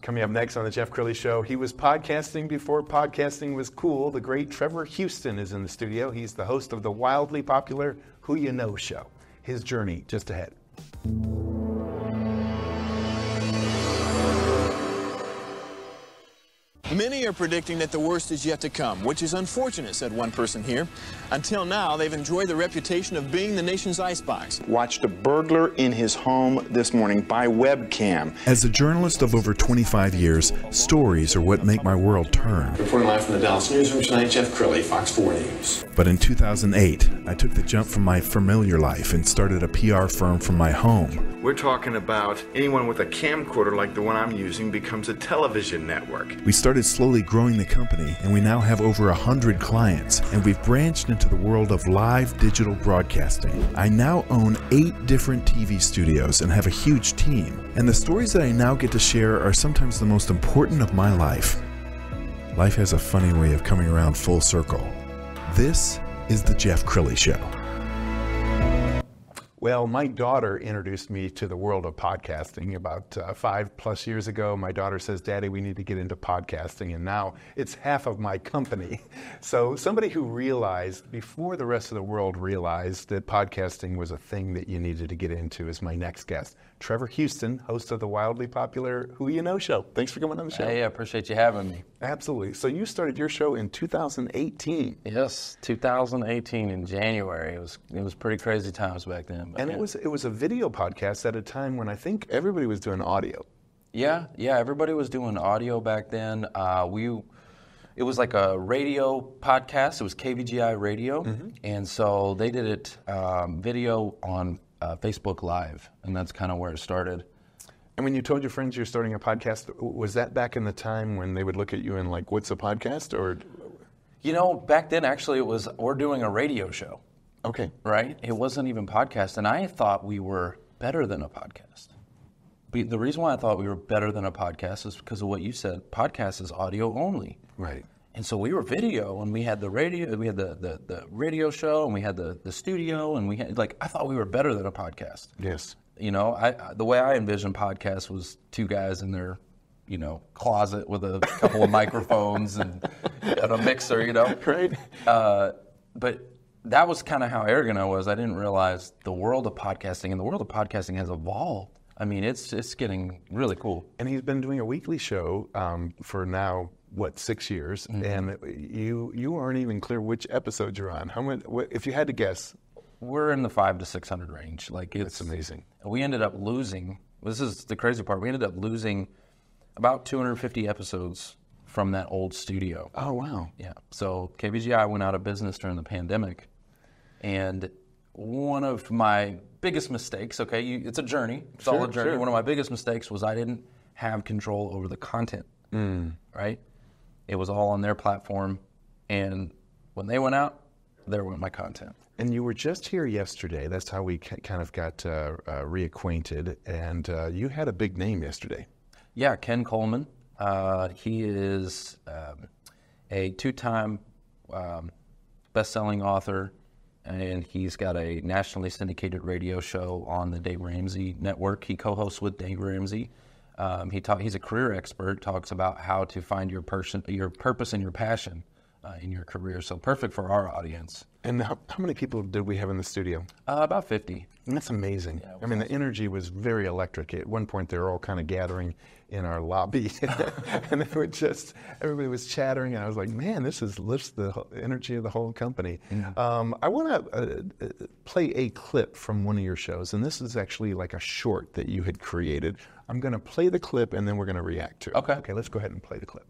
Coming up next on the Jeff Crilley Show, he was podcasting before podcasting was cool. The great Trevor Houston is in the studio. He's the host of the wildly popular Who You Know show. His journey just ahead. Many are predicting that the worst is yet to come, which is unfortunate, said one person here. Until now, they've enjoyed the reputation of being the nation's icebox. Watched a burglar in his home this morning by webcam. As a journalist of over 25 years, stories are what make my world turn. Reporting live from the Dallas newsroom tonight, Jeff Crilley, Fox 4 News. But in 2008, I took the jump from my familiar life and started a PR firm from my home. We're talking about anyone with a camcorder like the one I'm using becomes a television network. We started slowly growing the company, and we now have over 100 clients, and we've branched into the world of live digital broadcasting. I now own 8 different TV studios and have a huge team, and the stories that I now get to share are sometimes the most important of my life. Life has a funny way of coming around full circle. This is the Jeff Crilley Show. Well, my daughter introduced me to the world of podcasting about 5+ years ago. My daughter says, Daddy, we need to get into podcasting, and now it's half of my company. So somebody who realized, before the rest of the world realized, that podcasting was a thing that you needed to get into is my next guest. Trevor Houston, host of the wildly popular Who You Know show. Thanks for coming on the show. Hey, I appreciate you having me. Absolutely. So you started your show in 2018. Yes, 2018 in January. It was pretty crazy times back then. And yeah. it was a video podcast at a time when I think everybody was doing audio. Yeah, everybody was doing audio back then. It was like a radio podcast. It was KVGI radio, and so they did it video on Facebook Live, and that's kind of where it started. And when you told your friends you're starting a podcast, was that back in the time when they would look at you and like, what's a podcast? Or, you know, back then actually it was, we're doing a radio show. Okay. Right? It wasn't even podcast, and I thought we were better than a podcast. But the reason why I thought we were better than a podcast is because of what you said. Podcast is audio only. Right. And so we were video, and we had the radio, we had the radio show, and we had the studio, and we had, like, I thought we were better than a podcast. Yes. You know, the way I envisioned podcasts was 2 guys in their, you know, closet with a couple of microphones and a mixer, you know. Right. But that was kind of how arrogant I was. I didn't realize the world of podcasting, and the world of podcasting has evolved. I mean, it's getting really cool. And he's been doing a weekly show for now, 6 years, and you aren't even clear which episode you're on. How many? If you had to guess, we're in the 500 to 600 range. Like, it's amazing. We ended up losing. This is the crazy part. We ended up losing about 250 episodes from that old studio. Oh wow! Yeah. So KVGI went out of business during the pandemic, and one of my biggest mistakes. Okay, it's a journey. It's all a journey. Sure. One of my biggest mistakes was I didn't have control over the content. Right. It was all on their platform, and when they went out, there went my content. And you were just here yesterday. That's how we kind of got reacquainted, and you had a big name yesterday. Yeah, Ken Coleman. He is a 2-time best-selling author, and he's got a nationally syndicated radio show on the Dave Ramsey Network. He co-hosts with Dave Ramsey. He's a career expert, talks about how to find your purpose and your passion in your career. So perfect for our audience. And how many people did we have in the studio? About 50. And that's amazing. Yeah, I mean, the energy was very electric. At one point, they were all kind of gathering in our lobby, and they were just, everybody was chattering, and I was like, man, this lifts the energy of the whole company. I want to play a clip from one of your shows, and this is actually like a short that you had created. I'm going to play the clip, and then we're going to react to it. Okay, let's go ahead and play the clip.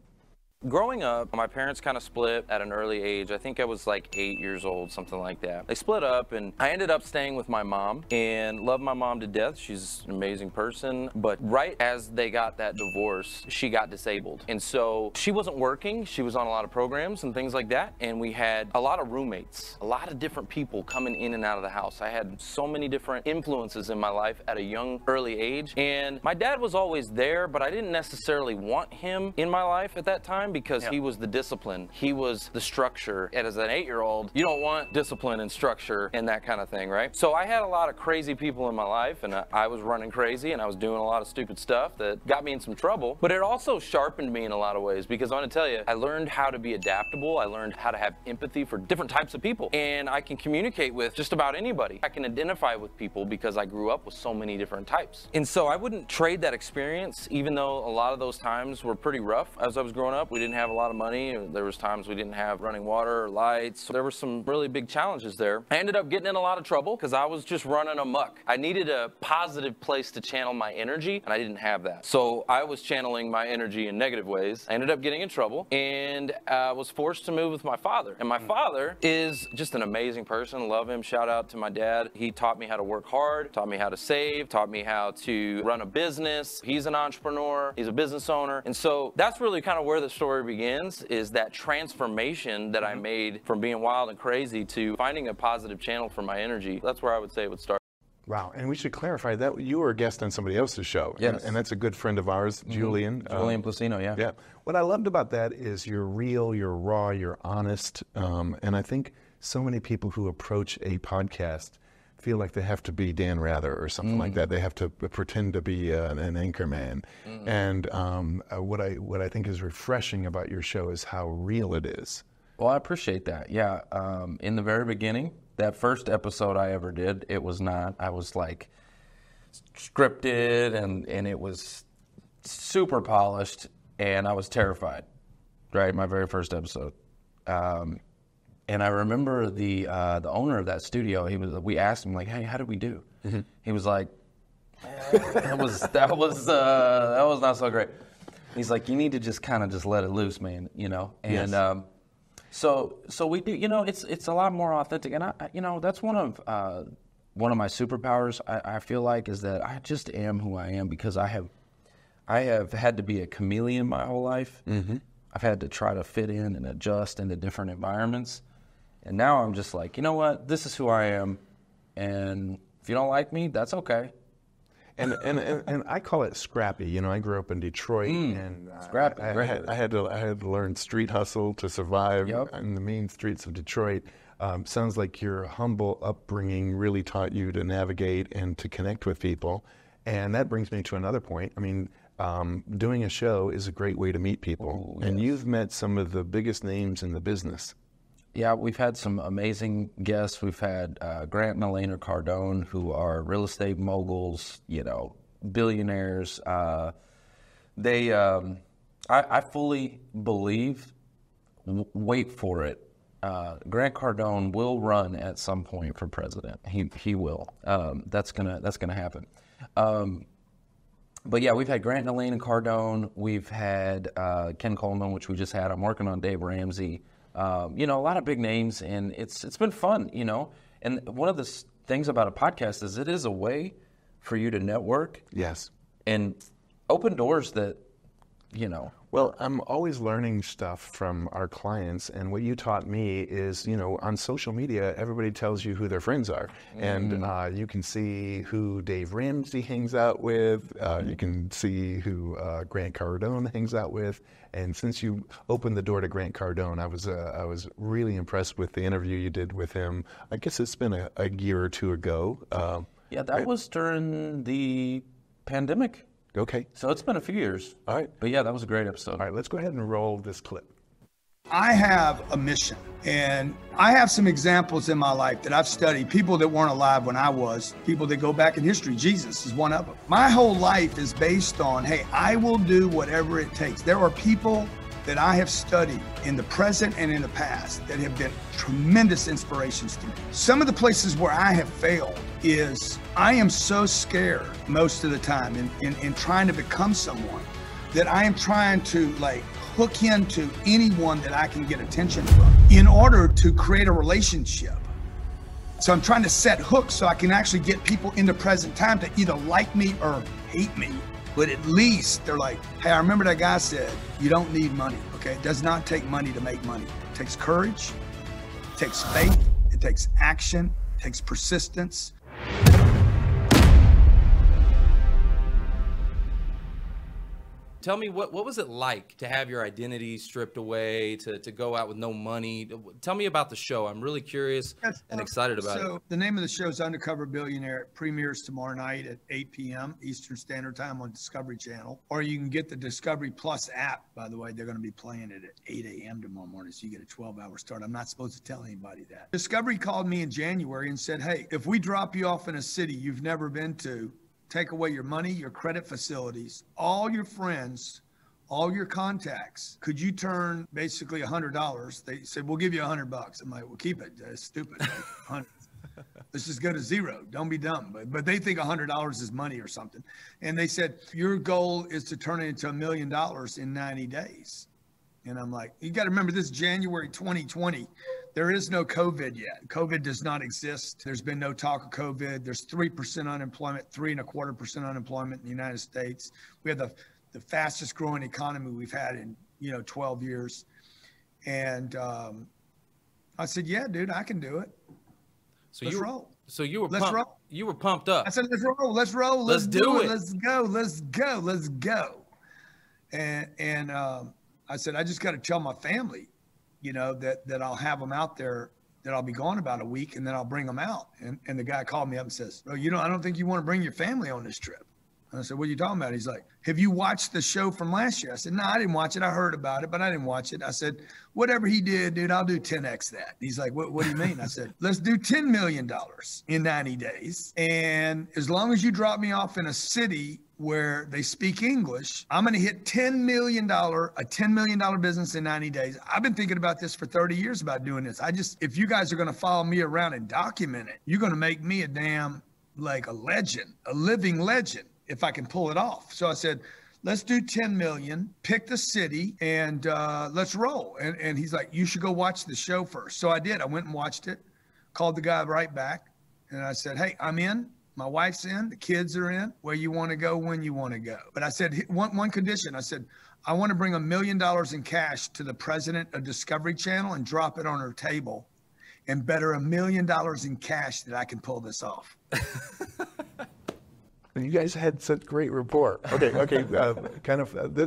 Growing up, my parents kind of split at an early age. I think I was like 8 years old, something like that. They split up, and I ended up staying with my mom and love my mom to death. She's an amazing person. But right as they got that divorce, she got disabled. And so she wasn't working. She was on a lot of programs and things like that. And we had a lot of roommates, a lot of different people coming in and out of the house. I had so many different influences in my life at a young, early age. And my dad was always there, but I didn't necessarily want him in my life at that time. time because he was the discipline. He was the structure. And as an 8-year-old, you don't want discipline and structure and that kind of thing, right? So I had a lot of crazy people in my life, and I was running crazy, and I was doing a lot of stupid stuff that got me in some trouble. But it also sharpened me in a lot of ways, because I want to tell you, I learned how to be adaptable. I learned how to have empathy for different types of people. And I can communicate with just about anybody. I can identify with people because I grew up with so many different types. And so I wouldn't trade that experience, even though a lot of those times were pretty rough. As I was growing up, we didn't have a lot of money. There was times we didn't have running water or lights. There were some really big challenges there. I ended up getting in a lot of trouble because I was just running amok. I needed a positive place to channel my energy, and I didn't have that. So I was channeling my energy in negative ways. I ended up getting in trouble and was forced to move with my father. And my father is just an amazing person. Love him. Shout out to my dad. He taught me how to work hard, taught me how to save, taught me how to run a business. He's an entrepreneur. He's a business owner. And so that's really kind of where the story begins, is that transformation that I made from being wild and crazy to finding a positive channel for my energy. That's where I would say it would start. Wow, and we should clarify that you were a guest on somebody else's show. Yes. And that's a good friend of ours, Julian. Julian Placino, yeah. Yeah. What I loved about that is you're real, you're raw, you're honest. And I think so many people who approach a podcast feel like they have to be Dan Rather or something like that. They have to pretend to be an anchor man. And what I think is refreshing about your show is how real it is. Well, I appreciate that. Yeah. In the very beginning, that first episode I ever did, it was not. I was like scripted and it was super polished, and I was terrified. Right, my very first episode. And I remember the owner of that studio. We asked him, like, "Hey, how did we do?" He was like, "That was not so great." He's like, "You need to just kind of just let it loose, man, you know." And so we do. You know, it's a lot more authentic, and that's one of my superpowers. I feel like is that I just am who I am because I have had to be a chameleon my whole life. I've had to try to fit in and adjust into different environments. And now I'm just like, you know what? This is who I am. And if you don't like me, that's okay. And I call it scrappy. You know, I grew up in Detroit, and scrappy. I had to learn street hustle to survive in the mean streets of Detroit. Sounds like your humble upbringing really taught you to navigate and to connect with people. And that brings me to another point. I mean, doing a show is a great way to meet people. And you've met some of the biggest names in the business. Yeah, we've had some amazing guests. We've had Grant and Elena Cardone, who are real estate moguls, you know, billionaires. I fully believe, wait for it, Grant Cardone will run at some point for president. He will. That's gonna happen. But yeah, we've had Grant and Elena Cardone. We've had Ken Coleman, which we just had. I'm working on Dave Ramsey. You know, a lot of big names, and it's been fun, you know. And one of the things about a podcast is it is a way for you to network. Yes. And open doors that, you know. Well, I'm always learning stuff from our clients, and what you taught me is, you know, on social media, everybody tells you who their friends are, and you can see who Dave Ramsey hangs out with, you can see who Grant Cardone hangs out with, and since you opened the door to Grant Cardone, I was really impressed with the interview you did with him. I guess it's been a year or two ago. Yeah, that was during the pandemic. Okay. So it's been a few years. All right. But yeah, that was a great episode. All right, let's go ahead and roll this clip. I have a mission, and I have some examples in my life that I've studied, people that weren't alive when I was, people that go back in history. Jesus is one of them. My whole life is based on, hey, I will do whatever it takes. There are people that I have studied in the present and in the past that have been tremendous inspirations to me. Some of the places where I have failed is I am so scared most of the time in trying to become someone that I am trying to like hook into anyone that I can get attention from in order to create a relationship. So I'm trying to set hooks so I can actually get people in the present time to either like me or hate me. But at least they're like, hey, I remember that guy said, you don't need money, okay? It does not take money to make money. It takes courage, it takes faith, it takes action, it takes persistence. Tell me, what was it like to have your identity stripped away, to go out with no money? Tell me about the show. I'm really curious and excited about it. So the name of the show is Undercover Billionaire. It premieres tomorrow night at 8 p.m. Eastern Standard Time on Discovery Channel. Or you can get the Discovery Plus app. By the way, they're going to be playing it at 8 a.m. tomorrow morning, so you get a 12-hour start. I'm not supposed to tell anybody that. Discovery called me in January and said, hey, if we drop you off in a city you've never been to, take away your money, your credit facilities, all your friends, all your contacts, could you turn basically $100? They said, we'll give you $100. I'm like, well, keep it. That's stupid. Like, let's just go to zero. Don't be dumb. But they think $100 is money or something. And they said, your goal is to turn it into $1 million in 90 days. And I'm like, you got to remember, this is January 2020. There is no COVID yet. COVID does not exist. There's been no talk of COVID. There's 3% unemployment, 3.25% unemployment in the United States. We have the fastest growing economy we've had in 12 years. And I said, yeah, dude, I can do it. So let's roll. So you were let's pumped. Roll. You were pumped up. I said, let's roll. Let's roll. Let's do it. Let's go. Let's go. Let's go. And I said, I just got to tell my family, that I'll have them out there, that I'll be gone about a week, and then I'll bring them out. And the guy called me up and says, well, I don't think you want to bring your family on this trip. And I said, what are you talking about? He's like, have you watched the show from last year? I said, no, I didn't watch it. I heard about it, but I didn't watch it. I said, whatever he did, dude, I'll do 10X that. He's like, what do you mean? I said, let's do $10 million in 90 days. And as long as you drop me off in a city where they speak English, I'm going to hit a $10 million business in 90 days. I've been thinking about this for 30 years about doing this. If you guys are going to follow me around and document it, you're going to make me a legend, a living legend, if I can pull it off. So I said, let's do 10 million, pick the city, and let's roll. And he's like, you should go watch the show first. So I did. I went and watched it, called the guy right back, and I said, hey, I'm in. My wife's in. The kids are in. Where you want to go, when you want to go. But I said, one condition. I said, I want to bring $1 million in cash to the president of Discovery Channel and drop it on her table, and bet her $1 million in cash that I can pull this off. And you guys had such great rapport. Okay.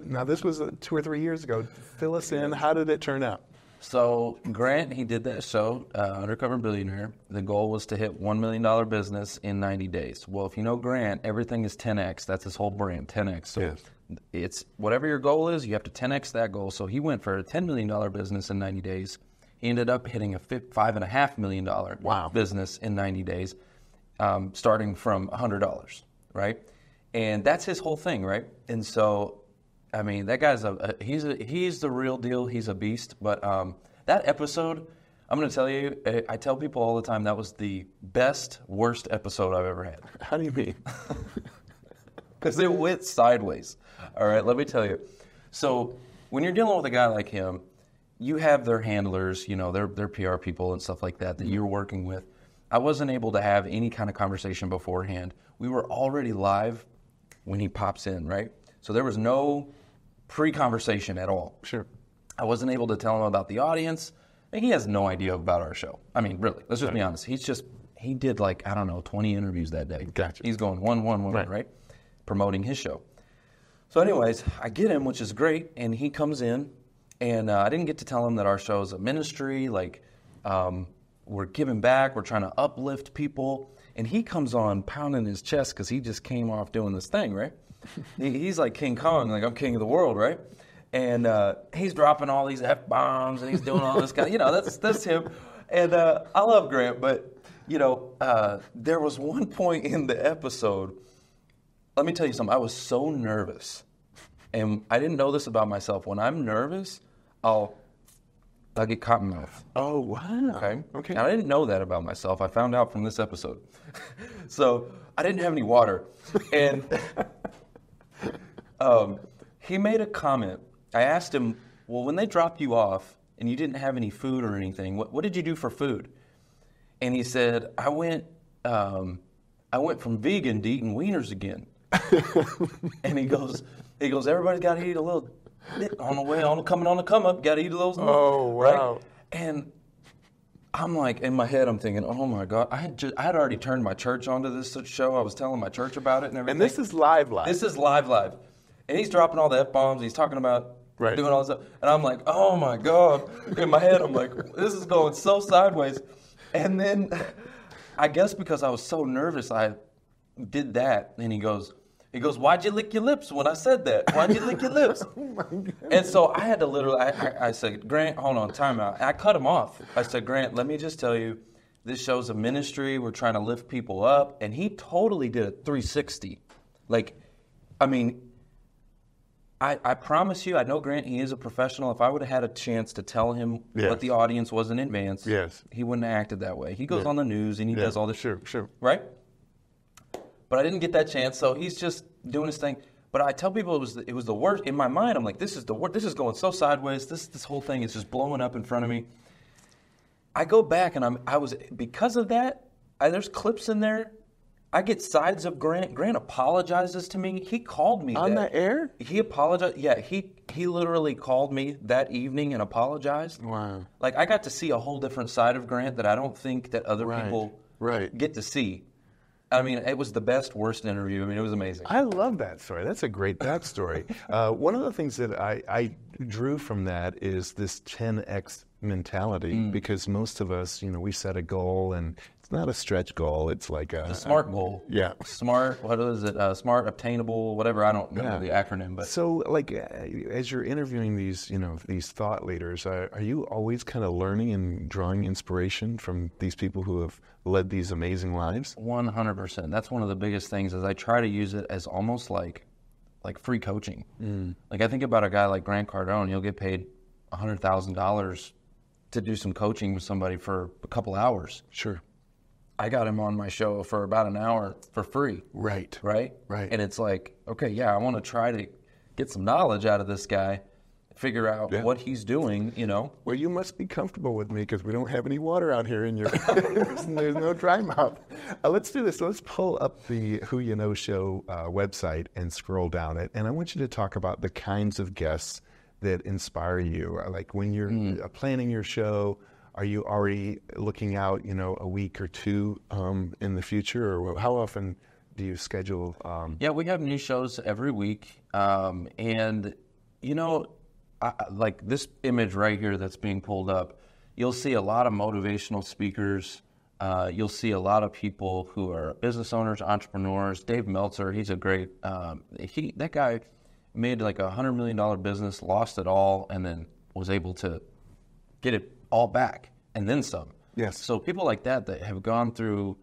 Now this was 2 or 3 years ago. Fill us in. How did it turn out? So Grant, he did that show, Undercover Billionaire. The goal was to hit $1 million business in 90 days. Well, if you know Grant, everything is 10X. That's his whole brand, 10X. So yes. It's whatever your goal is, you have to 10X that goal. So he went for a $10 million business in 90 days. He ended up hitting a $5.5 million business in 90 days, starting from $100. Right, and that's his whole thing, right? And so, I mean, that guy's he's the real deal. He's a beast. But that episode, I'm going to tell you, I tell people all the time that was the worst episode I've ever had. How do you mean? Because it went sideways. All right, let me tell you. So when you're dealing with a guy like him, you have their handlers, their PR people and stuff like that you're working with. I wasn't able to have any kind of conversation beforehand. We were already live when he pops in, right? So there was no pre-conversation at all. Sure. I wasn't able to tell him about the audience. He has no idea about our show. I mean, really, let's just be honest. He did 20 interviews that day. Gotcha. He's going one, right? Promoting his show. So anyways, I get him, which is great, and he comes in, and I didn't get to tell him that our show is a ministry, we're giving back, we're trying to uplift people. And he comes on pounding his chest because he just came off doing this thing, right? He's like King Kong, like I'm king of the world, right? And he's dropping all these F-bombs and he's doing all this kind of, that's him. And I love Grant, but, there was one point in the episode, let me tell you something, I was so nervous. And I didn't know this about myself. When I'm nervous, I'll get cotton mouth. Oh, wow. Okay. Now, I didn't know that about myself. I found out from this episode. So I didn't have any water. And he made a comment. I asked him, well, when they dropped you off and you didn't have any food or anything, what did you do for food? And he said, I went from vegan to eating wieners again. And he goes, everybody's got to eat a little coming on the come up, got to eat those. Oh, wow. Right? And I'm like, in my head, I'm thinking, oh my God, I had already turned my church onto this show. I was telling my church about it and everything. And this is live. This is live. And he's dropping all the F-bombs. He's talking about doing all this stuff. And I'm like, oh, my God. In my head, I'm like, this is going so sideways. And then I guess because I was so nervous, I did that. And he goes, why'd you lick your lips when I said that? Why'd you lick your lips? Oh my God. And so I had to literally, I said, Grant, hold on, time out. I cut him off. I said, Grant, let me just tell you, this show's a ministry. We're trying to lift people up. And he totally did a 360. Like, I mean, I promise you, I know Grant, he is a professional. If I would have had a chance to tell him what the audience was in advance, he wouldn't have acted that way. He goes on the news and he does all this. Sure. Right? But I didn't get that chance, so he's just doing his thing. But I tell people it was the worst. In my mind, I'm like, this is the worst. This is going so sideways. This whole thing is just blowing up in front of me. I go back and I was because of that. There's clips in there. I get sides of Grant. Grant apologizes to me. He called me on the air. He apologized. Yeah, he literally called me that evening and apologized. Wow. Like I got to see a whole different side of Grant that I don't think that other people get to see. I mean, it was the best, worst interview. I mean, it was amazing. I love that story. That's a great backstory. One of the things that I drew from that is this 10X mentality, because most of us, we set a goal, and it's not a stretch goal. It's like a SMART goal. Yeah. SMART, what is it? Smart, obtainable, whatever. I don't know the acronym. But so, like, as you're interviewing these, these thought leaders, are you always kind of learning and drawing inspiration from these people who have led these amazing lives? 100%. That's one of the biggest things. Is I try to use it as almost like free coaching. Like I think about a guy like Grant Cardone. He'll get paid $100,000 to do some coaching with somebody for a couple hours. Sure. I got him on my show for about an hour for free. Right. And it's like, okay, yeah, I want to try to get some knowledge out of this guy, figure out what he's doing, Well, you must be comfortable with me because we don't have any water out here in your there's no dry mouth. Let's do this. Let's pull up the Who You Know Show website and scroll down it. And I want you to talk about the kinds of guests that inspire you. Like when you're planning your show, are you already looking out, a week or two in the future? Or how often do you schedule? Yeah, we have new shows every week. And, like this image right here that's being pulled up, you'll see a lot of motivational speakers. You'll see a lot of people who are business owners, entrepreneurs. Dave Meltzer, he's a great, that guy made like a $100 million business, lost it all, and then was able to get it all back and then some. Yes. So people like that have gone through,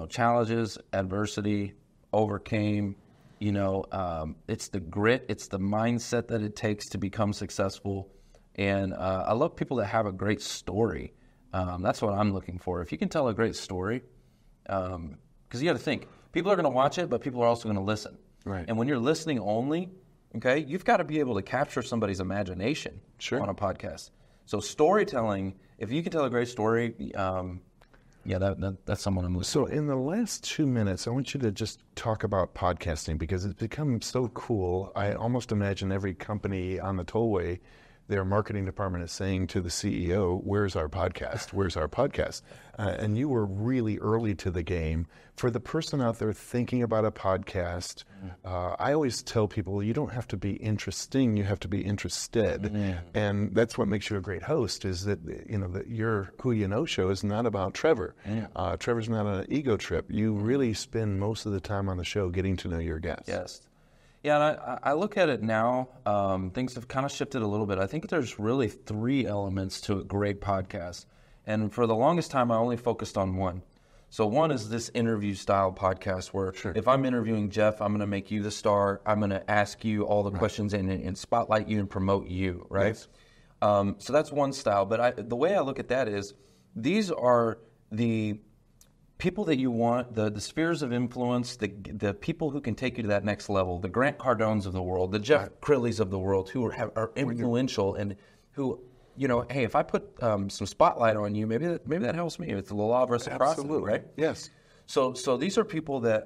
challenges, adversity, overcame, it's the grit, it's the mindset that it takes to become successful. And I love people that have a great story. That's what I'm looking for. If you can tell a great story, because you got to think, people are going to watch it, but people are also going to listen. Right. And when you're listening only, okay, you've got to be able to capture somebody's imagination on a podcast. So storytelling, if you can tell a great story, that's someone I'm listening So in the last 2 minutes, I want you to just talk about podcasting because it's become so cool. I almost imagine every company on the tollway, their marketing department is saying to the CEO, where's our podcast? Where's our podcast? And you were really early to the game. For the person out there thinking about a podcast, I always tell people you don't have to be interesting, you have to be interested. And that's what makes you a great host is that, that your Who You Know show is not about Trevor. Trevor's not an ego trip. You really spend most of the time on the show getting to know your guests. Yes. Yeah, and I look at it now, things have kind of shifted a little bit. I think there's really 3 elements to a great podcast. And for the longest time, I only focused on one. So one is this interview-style podcast where if I'm interviewing Jeff, I'm going to make you the star. I'm going to ask you all the questions and spotlight you and promote you, right? Yes. So that's one style. But the way I look at that is these are the people that you want, the spheres of influence, the people who can take you to that next level, the Grant Cardones of the world, the Jeff Crilleys of the world who are influential and who, hey, if I put some spotlight on you, maybe that helps me. It's the law of reciprocity, Absolutely. Right? Yes. So these are people that,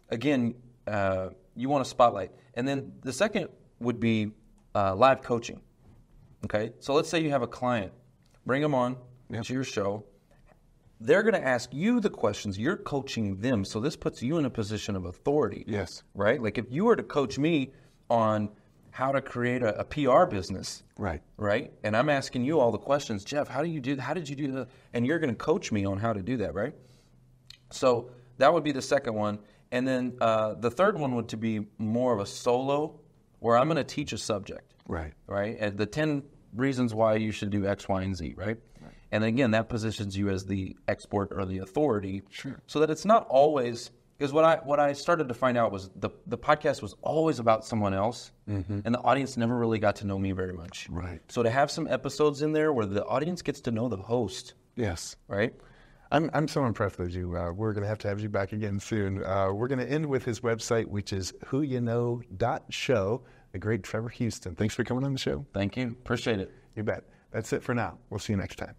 again, you want to spotlight. And then the second would be live coaching. Okay? So let's say you have a client. Bring them on to your show. They're going to ask you the questions. You're coaching them. So this puts you in a position of authority. Yes. Right? Like if you were to coach me, on how to create a PR business. Right. Right? And I'm asking you all the questions, Jeff, how did you do that? And you're going to coach me on how to do that, right? So that would be the second one. And then the third one would to be more of a solo, where I'm going to teach a subject. Right. Right? And the 10 reasons why you should do X, Y, and Z, right? And again, that positions you as the expert or the authority. Sure. So that it's not always, because what I started to find out was the podcast was always about someone else, and the audience never really got to know me very much. Right. So to have some episodes in there where the audience gets to know the host. Yes. Right? I'm so impressed with you. We're going to have you back again soon. We're going to end with his website, which is whoyouknow.show. The great Trevor Houston. Thanks for coming on the show. Thank you. Appreciate it. You bet. That's it for now. We'll see you next time.